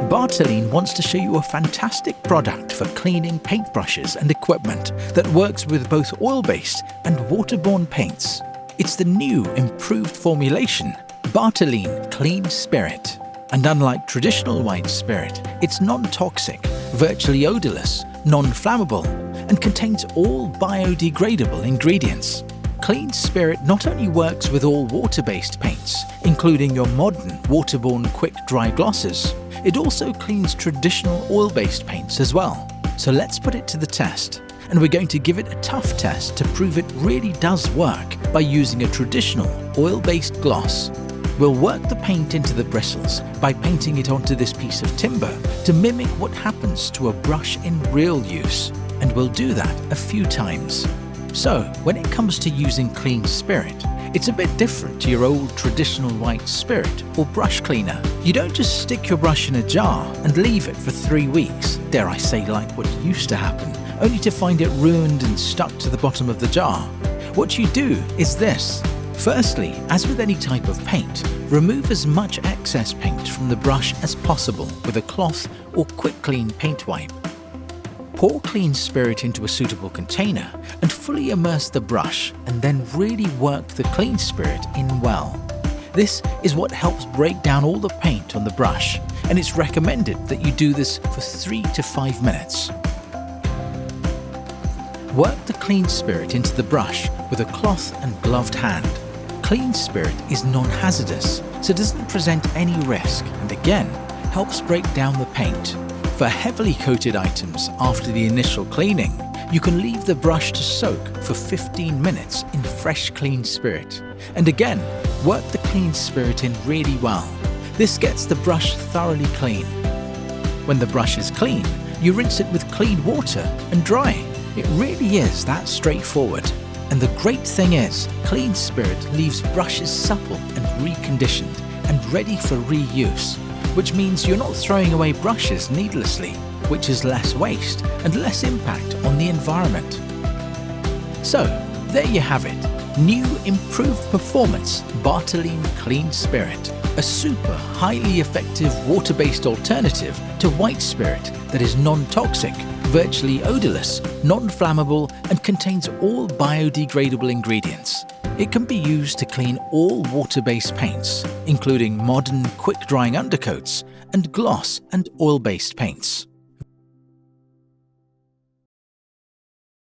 Bartoline wants to show you a fantastic product for cleaning paintbrushes and equipment that works with both oil-based and water-borne paints. It's the new, improved formulation, Bartoline Clean Spirit. And unlike traditional white spirit, it's non-toxic, virtually odorless, non-flammable, and contains all biodegradable ingredients. Clean Spirit not only works with all water-based paints, including your modern waterborne quick-dry glosses, it also cleans traditional oil-based paints as well. So let's put it to the test, and we're going to give it a tough test to prove it really does work by using a traditional oil-based gloss. We'll work the paint into the bristles by painting it onto this piece of timber to mimic what happens to a brush in real use, and we'll do that a few times. So, when it comes to using Clean Spirit, it's a bit different to your old traditional white spirit or brush cleaner. You don't just stick your brush in a jar and leave it for 3 weeks, dare I say like what used to happen, only to find it ruined and stuck to the bottom of the jar. What you do is this. Firstly, as with any type of paint, remove as much excess paint from the brush as possible with a cloth or quick clean paint wipe. Pour Clean Spirit into a suitable container and fully immerse the brush, and then really work the Clean Spirit in well. This is what helps break down all the paint on the brush, and it's recommended that you do this for 3 to 5 minutes. Work the Clean Spirit into the brush with a cloth and gloved hand. Clean Spirit is non-hazardous, so it doesn't present any risk, and again, helps break down the paint. For heavily coated items after the initial cleaning, you can leave the brush to soak for 15 minutes in fresh Clean Spirit. And again, work the Clean Spirit in really well. This gets the brush thoroughly clean. When the brush is clean, you rinse it with clean water and dry. It really is that straightforward. And the great thing is, Clean Spirit leaves brushes supple and reconditioned and ready for reuse, which means you're not throwing away brushes needlessly, which is less waste and less impact on the environment. So, there you have it. New improved performance Bartoline Clean Spirit, a super highly effective water-based alternative to white spirit that is non-toxic, virtually odorless, non-flammable, and contains all biodegradable ingredients. It can be used to clean all water-based paints, including modern quick-drying undercoats and gloss and oil-based paints.